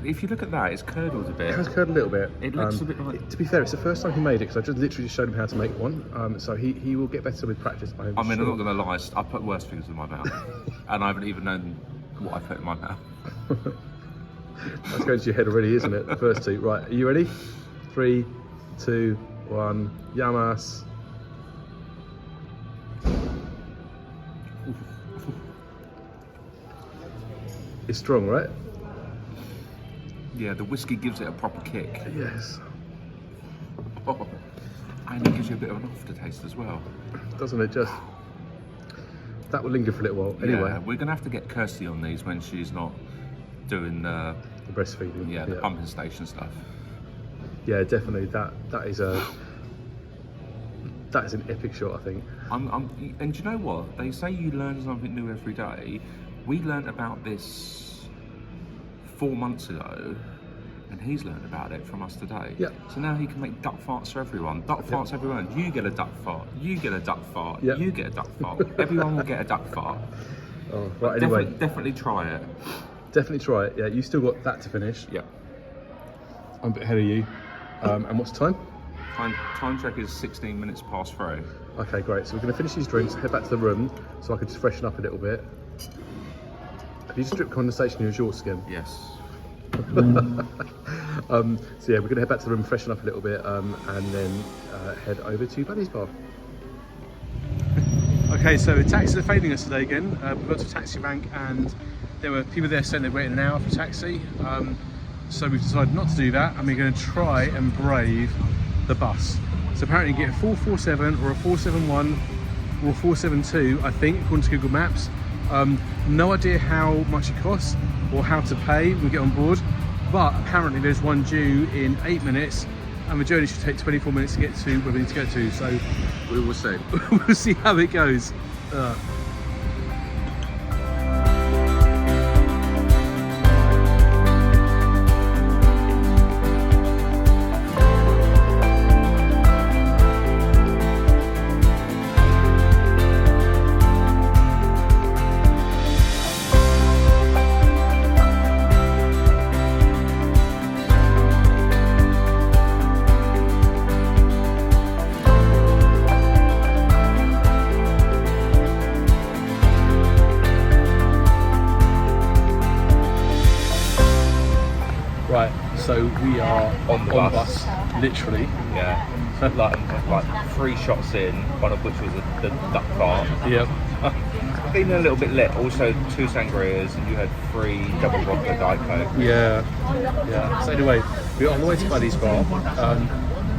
If you look at that, it's curdled a bit. It has curdled a little bit. It looks a bit like... To be fair, it's the first time he made it, because I just literally showed him how to make one. So he will get better with practice. I'm not going to lie, I put worse things in my mouth. And I haven't even known what I put in my mouth. That's going to your head already, isn't it? The first two. Right, are you ready? 3, 2, 1, Yamas. It's strong, right? Yeah, the whiskey gives it a proper kick. Yes. Oh, and it gives you a bit of an aftertaste as well. Doesn't it just? That will linger for a little while. Anyway. Yeah, we're going to have to get Kirsty on these when she's not doing the breastfeeding. Yeah, the pumping station stuff. Yeah, definitely. That is an epic shot, I think. And do you know what? They say you learn something new every day. We learnt about this 4 months ago, and he's learned about it from us today. Yeah. So now he can make duck farts for everyone. Duck farts everyone. You get a duck fart. You get a duck fart. Yep. You get a duck fart. Everyone will get a duck fart. Oh, right. Anyway, definitely try it. Definitely try it. Yeah, you still got that to finish. Yeah. I'm a bit ahead of you. And what's the time? Time check is 16 minutes past 3. Okay, great. So we're going to finish these drinks, head back to the room, so I can just freshen up a little bit. Have you just dripped condensation in your skin? Yes. So yeah, we're going to head back to the room, freshen up a little bit, and then head over to Buddy's bar. Okay, so taxis are failing us today again. We got to a taxi rank and there were people there saying they're waiting an hour for a taxi. So we've decided not to do that, and we're going to try and brave the bus. So apparently you get a 447 or a 471 or a 472, I think, according to Google Maps. No idea how much it costs or how to pay when we get on board, but apparently there's one due in 8 minutes and the journey should take 24 minutes to get to where we need to get to, so we will see. We'll see how it goes. So we are On the bus. literally. Yeah. like 3 shots in, one of which was the duck fart. Yep. Feeling a little bit lit. Also 2 sangrias, and you had 3 double vodka Diet Coke. Yeah. So anyway, we're on the way to Buddy's Bar.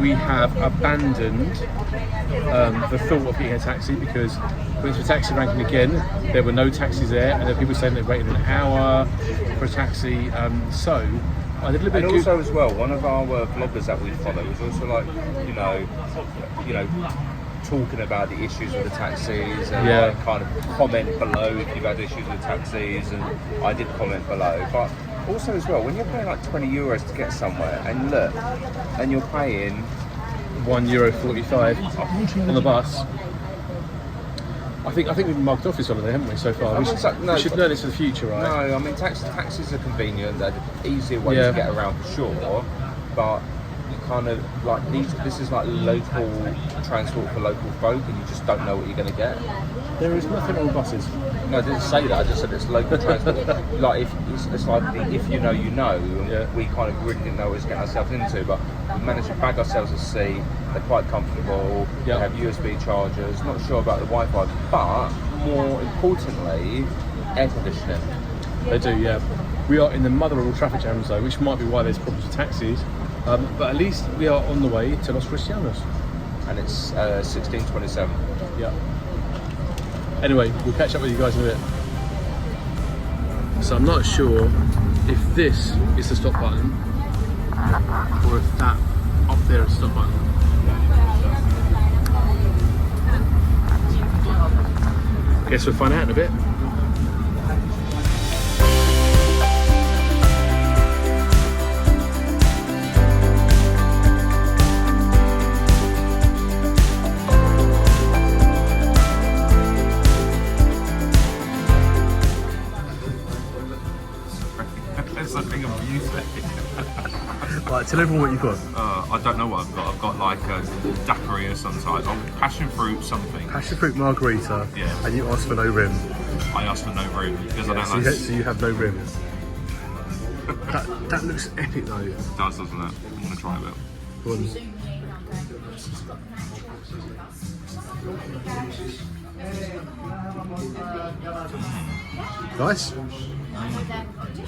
We have abandoned the thought of getting a taxi because we went to a taxi ranking again. There were no taxis there, and there were people saying they waited an hour for a taxi. So I did a little bit. And also as well, one of our vloggers that we follow was also like, you know, talking about the issues with the taxis and like, kind of comment below if you've had issues with taxis, and I did comment below. But also as well, when you're paying like €20 to get somewhere, and look, and you're paying €1.45 on the bus. I think we've mugged off this holiday, haven't we, so far? We should learn this for the future, right? No, I mean taxis are convenient. They're the easier way to get around for sure, but you kind of like this is like local transport for local folk, and you just don't know what you're going to get. There is nothing wrong with buses. No, I didn't say that. I just said it's local transport. Like it's like if you know, you know. We kind of really didn't know what we was getting ourselves into, but we managed to bag ourselves a seat. They're quite comfortable. They have USB chargers. Not sure about the Wi-Fi, but more importantly, air conditioning. They do, yeah. We are in the mother of all traffic jams though, which might be why there's problems with taxis. But at least we are on the way to Los Cristianos. And it's 16:27. Yeah. Anyway, we'll catch up with you guys in a bit. So I'm not sure if this is the stop button or if that up there is the stop button. Guess we'll find out in a bit. Right, tell everyone what you've got. I don't know what I've got. I've got like a daiquiri of some type. Passion fruit something. Passion fruit margarita. Yeah. And you asked for no rim. I asked for no rim because I don't So like. so you have no rim. that looks epic though. It does, doesn't it? I want to try a bit. Go on. Nice.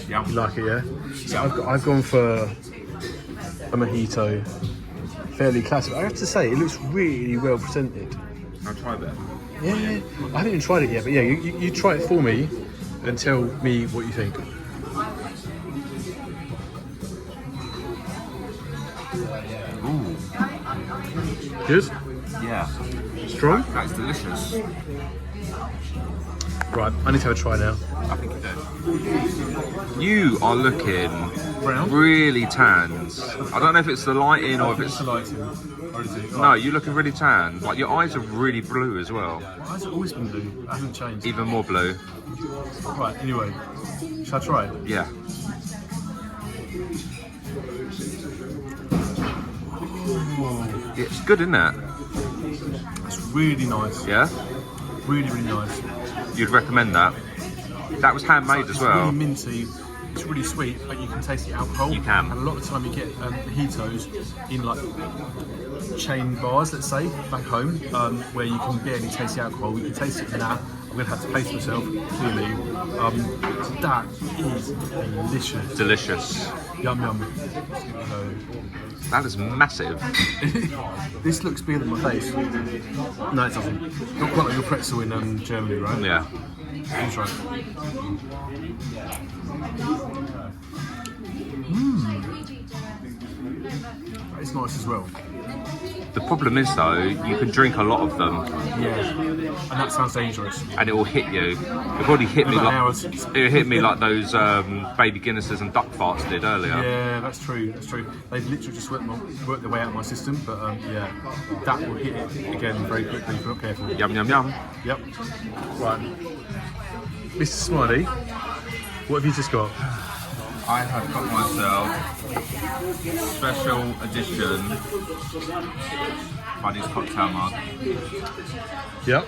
Yeah. You like it, yeah? So I've gone for a mojito, fairly classic. I have to say, it looks really well presented. I'll try a bit. Yeah, I haven't even tried it yet, but yeah, you try it for me and tell me what you think. Ooh. Good? Yeah. Strong? That's delicious. Right, I need to have a try now. I think you do. You are looking Brown? really tanned. I don't know if it's the lighting or if it's... No, you're looking really tanned. Like your eyes are really blue as well. My eyes have always been blue. I haven't changed. Even more blue. Right, anyway. Shall I try it? Yeah. It's good, isn't it? It's really nice. Yeah? Really, really nice. You'd recommend that? That was handmade as well. It's really minty. It's really sweet, but you can taste the alcohol. You can. And a lot of the time you get mojitos in like chain bars, let's say, back home, where you can barely taste the alcohol. You can taste it now. I'm going to have to pace myself, clearly. That is delicious. Delicious. Yum, yum. That is massive. This looks bigger than my face. No, it doesn't. Not quite like your pretzel in Germany, right? Yeah. That's right. That is nice as well. The problem is though, you can drink a lot of them. Yeah, and that sounds dangerous. And it will hit you. It already hit me like those baby Guinnesses and duck farts did earlier. Yeah, that's true. That's true. They've literally just worked their way out of my system, but yeah, that will hit it again very quickly if you're not careful. Yum yum yum. Yep. Right, Mr. Smiley, what have you just got? I have got myself special edition Buddy's cocktail mug. Yep.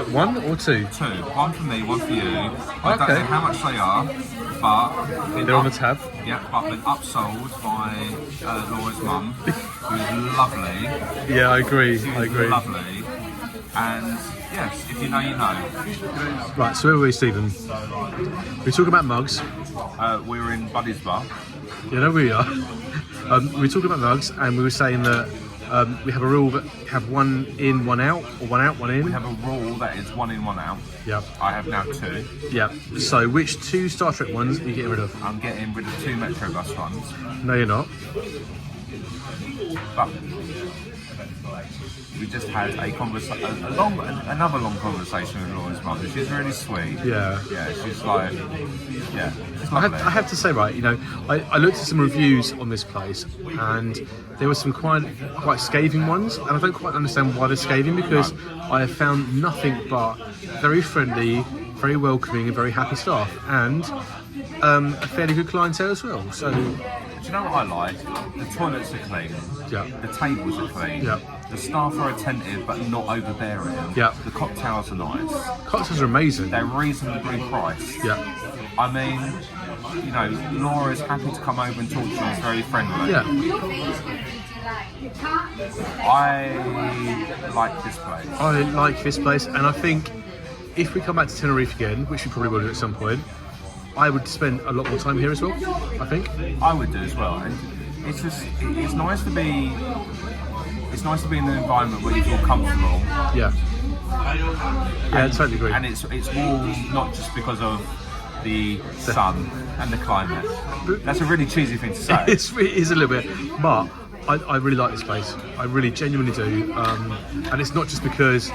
One or two? Two. One for me, one for you. I don't Okay. know how much they are, but They're on the tab. Yeah, but been upsold by Laura's mum, who's lovely. Yeah, I agree. She I was agree. lovely. And yes, if you know, you know. Right, so where were we, Stephen? We talk about mugs. We're in Buddy's bar. You know where we are. We were talking about mugs, and we were saying that we have a rule that have one in, one out, or one out, one in. We have a rule that is one in, one out. Yep. I have now two. Yep. So which two Star Trek ones are you getting rid of? I'm getting rid of two Metrobus ones. No, you're not. But we just had another long conversation with Laura's mum. She's really sweet. Yeah. Yeah, she's like, yeah, it's I lovely. have to say, right, you know, I looked at some reviews on this place, and there were some quite scathing ones, and I don't quite understand why they're scathing, because I have found nothing but very friendly, very welcoming, and very happy staff, and a fairly good clientele as well. So, Do you know what I like? The toilets are clean. yeah, The tables are clean. Yeah. The staff are attentive but not overbearing. Yeah. The cocktails are nice. cocktails are amazing. They're reasonably priced. Yeah, I mean, you know, Laura's happy to come over and talk to you. It's very friendly. yeah. I like this place. I like this place, and I think if we come back to Tenerife again, which we probably will do at some point, I would spend a lot more time here as well, I think. I would do as well. And it's nice to be. It's nice to be in an environment where you feel comfortable. Yeah. Yeah, I totally agree. And it's warm not just because of the sun and the climate. That's a really cheesy thing to say. It is a little bit, but I really like this place. I really genuinely do. And it's not just because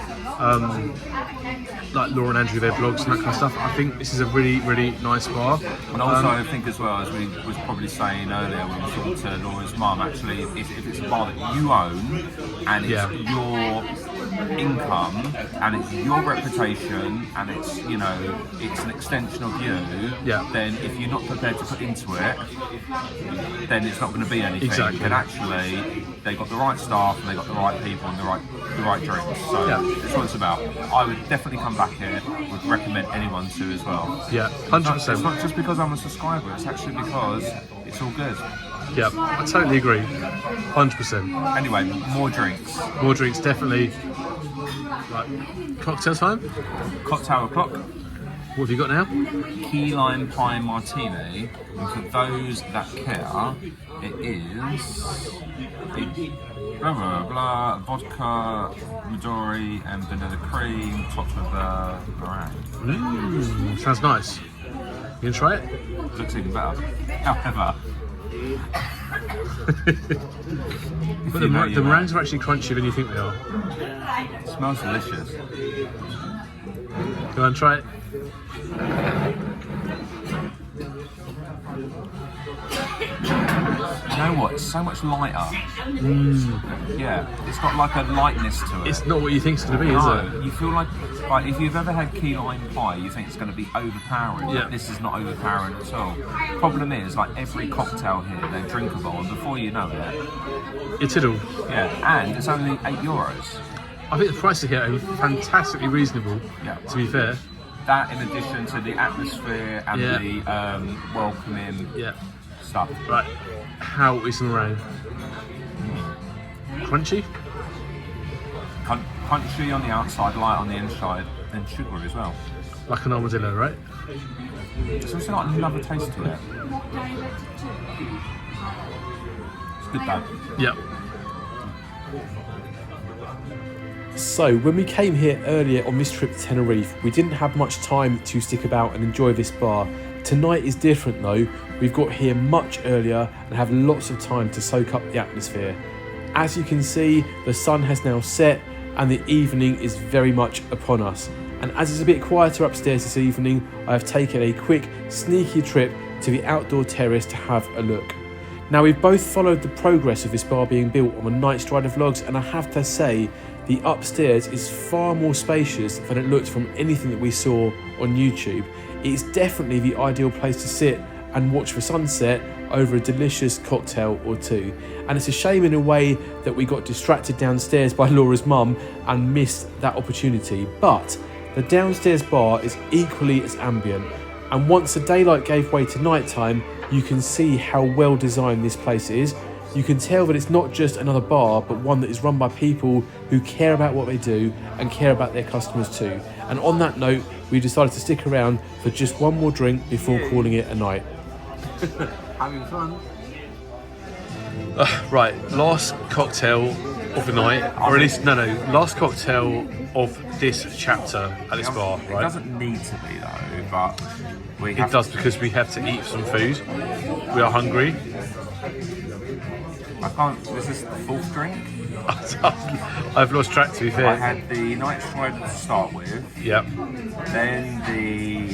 like Laura and Andrew, their blogs and that kind of stuff. I think this is a really, really nice bar. And also, I think as well, as we was probably saying earlier when we talked to Laura's mum, actually, if it's a bar that you own and it's your income and it's your reputation and it's, you know, it's an extension of you, then if you're not prepared to put into it, then it's not going to be anything. Exactly. And actually, they got the right staff and they got the right people and the right drinks. So that's what it's about. I would definitely come back here. Would recommend anyone to as well. Yeah, 100%. It's not just because I'm a subscriber. It's actually because it's all good. Yeah, I totally agree. 100%. Anyway, more drinks. More drinks, definitely. Right, cocktail time. Cocktail o'clock. What have you got now? Key lime pie martini. And for those that care, it is blah blah blah, vodka, Midori, and vanilla cream, topped with meringue. Sounds nice. You gonna try it? Looks even better. However, But the meringues are actually crunchier than you think they are. it smells delicious. Go on, try it. You know what? It's so much lighter. Yeah, it's got like a lightness to it. It's not what you think it's going to be, is it? You feel like if you've ever had key lime pie, you think it's going to be overpowering. Yeah. But this is not overpowering at all. Problem is, like every cocktail here, they're drinkable, and before you know it, It's all. yeah, and it's only €8. I think the prices here are fantastically reasonable, Yeah. to be fair. That, in addition to the atmosphere and the welcoming Yeah. stuff. Right. How is the meringue? Crunchy? Crunchy on the outside, light on the inside, and sugary as well. Like an armadillo, right? It's also got another taste to it. It's good though. Yep. So, when we came here earlier on this trip to Tenerife, we didn't have much time to stick about and enjoy this bar. Tonight is different though. We've got here much earlier and have lots of time to soak up the atmosphere. As you can see, the sun has now set and the evening is very much upon us. And as it's a bit quieter upstairs this evening, I have taken a quick, sneaky trip to the outdoor terrace to have a look. Now, we've both followed the progress of this bar being built on the Night Strider vlogs, and I have to say, the upstairs is far more spacious than it looked from anything that we saw on YouTube. It's definitely the ideal place to sit and watch the sunset over a delicious cocktail or two. And it's a shame in a way that we got distracted downstairs by Laura's mum and missed that opportunity. But the downstairs bar is equally as ambient. And once the daylight gave way to nighttime, you can see how well designed this place is. You can tell that it's not just another bar, but one that is run by people who care about what they do and care about their customers too. And on that note, we decided to stick around for just one more drink before calling it a night. Having fun. Right, last cocktail of the night, or at least, last cocktail of this chapter at this bar, right? It doesn't need to be though, but It does, because we have to eat some food. We are hungry. I can't. This is the fourth drink. I've lost track, to be fair. I had the night strider to start with. Yep. Then the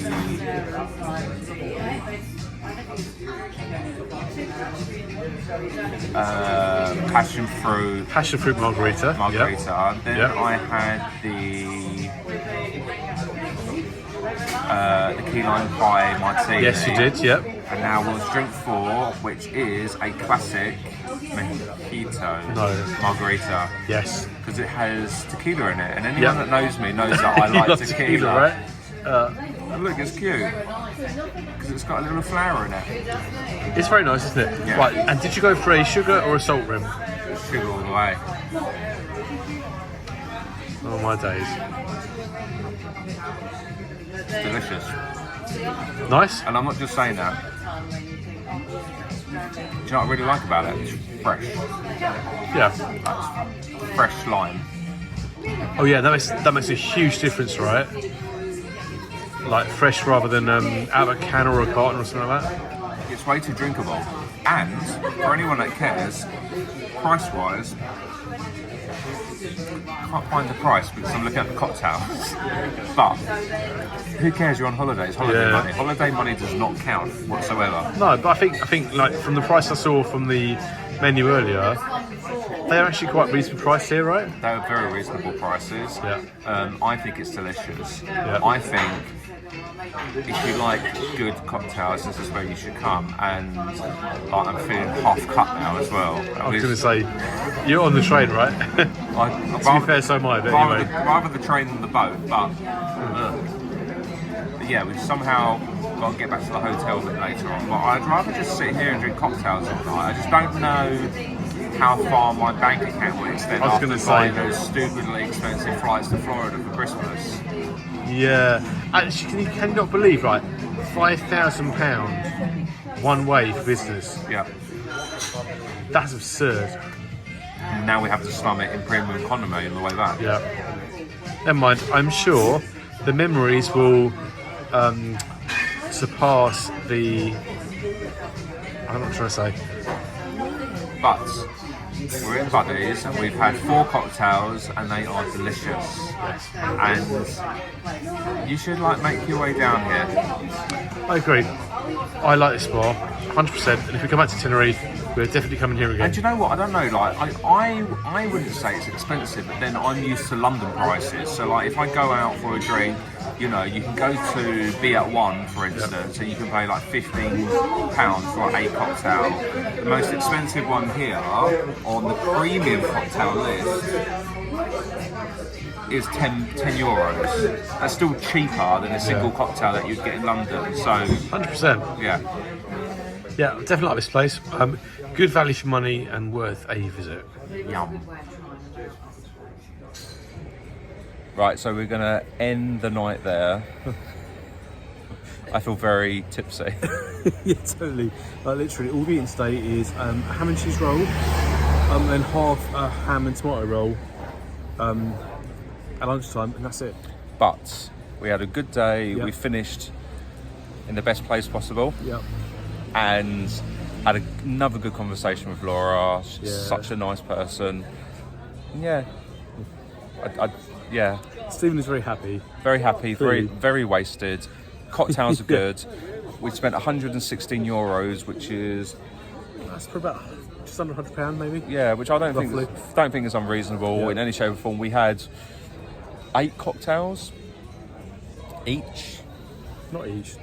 passion fruit margarita. Margarita. Then I had the key lime pie martini. Yes, you did. Yep. And now we'll drink 4, which is a classic mojito margarita. Yes. Because it has tequila in it, and anyone that knows me knows that I like tequila. Right? And look, it's cute because it's got a little flower in it. It's very nice, isn't it? Yeah. Right. And did you go for a sugar or a salt rim? Sugar all the way. Oh my days. It's delicious. Nice. And I'm not just saying that. Do you know what I really like about it? It's fresh. Yeah. Fresh lime. Oh yeah, that makes a huge difference, right? Like fresh rather than out of a can or a carton or something like that. It's way too drinkable. And for anyone that cares, price-wise, I can't find the price because I'm looking at the cocktails. But who cares? You're on holiday. It's holiday money. Holiday money does not count whatsoever. No, but I think like from the price I saw from the menu earlier, they're actually quite reasonable priced here, right? They're very reasonable prices. Yeah. I think it's delicious. Yeah. I think if you like good cocktails, this is where you should come. And I'm feeling half cut now as well. I was going to say, you're on the train, right? To be fair, so am I, but anyway. Rather the train than the boat, but yeah, we've somehow got to get back to the hotel a bit later on. But I'd rather just sit here and drink cocktails all night. I just don't know how far my bank account will extend after buying those stupidly expensive flights to Florida for Christmas. Yeah, actually, can you not believe, right? £5,000 one way for business. Yeah. That's absurd. And now we have to slum it in premium economy on the way back. Yeah. Never mind. I'm sure the memories will surpass the. I'm not trying to say. But we're in Buddies and we've had 4 cocktails and they are delicious. Yes. And you should make your way down here. I agree. I like this bar, 100%. And if we come back to Tenerife, we're definitely coming here again. And do you know what? I don't know. I wouldn't say it's expensive, but then I'm used to London prices. So if I go out for a drink, you can go to Be At One, for instance, and you can pay £15 for a cocktail. The most expensive one here on the premium cocktail list is 10 euros. That's still cheaper than a single cocktail that you'd get in London. So 100%. Yeah. Yeah, I definitely like this place. Good value for money and worth a visit. Yum. Right, so we're gonna end the night there. I feel very tipsy. Yeah, totally. Literally, all we eating today is a ham and cheese roll, and half a ham and tomato roll at lunchtime, and that's it. But we had a good day. Yep. We finished in the best place possible. Yep. And had another good conversation with Laura. She's Yeah. such a nice person. Yeah. Yeah. Stephen is very happy. Very happy, very, Food. very wasted. Cocktails are Yeah. good. We spent 116 euros, which is That's for about just under £100 maybe. which I don't Roughly. think is unreasonable Yeah. in any shape or form. We had 8 cocktails each. Not each,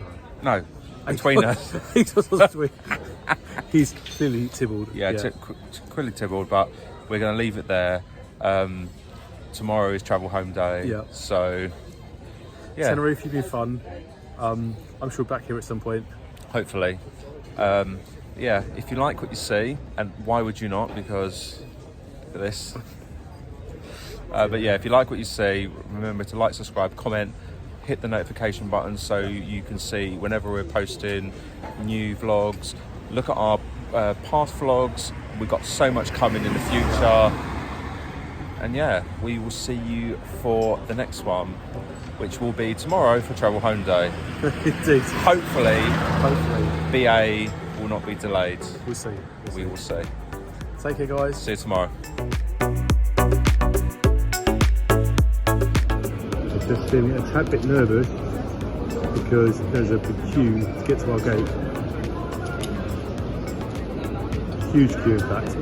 No, between us. Between. He's clearly tibbled. Clearly tibbled, but we're going to leave it there. Tomorrow is travel home day. Yeah. So, yeah. Tenerife, you've been fun. I'm sure back here at some point. Hopefully. Yeah, if you like what you see, and why would you not? Because look at this. But yeah, if you like what you see, remember to like, subscribe, comment, hit the notification button so you can see whenever we're posting new vlogs. Look at our past vlogs. We've got so much coming in the future. And yeah, we will see you for the next one, which will be tomorrow for travel home day. Indeed. Hopefully, BA will not be delayed. We'll see. We will see. Take care, guys. See you tomorrow. Just feeling a tad bit nervous because there's a big queue to get to our gate. Huge queue, in fact.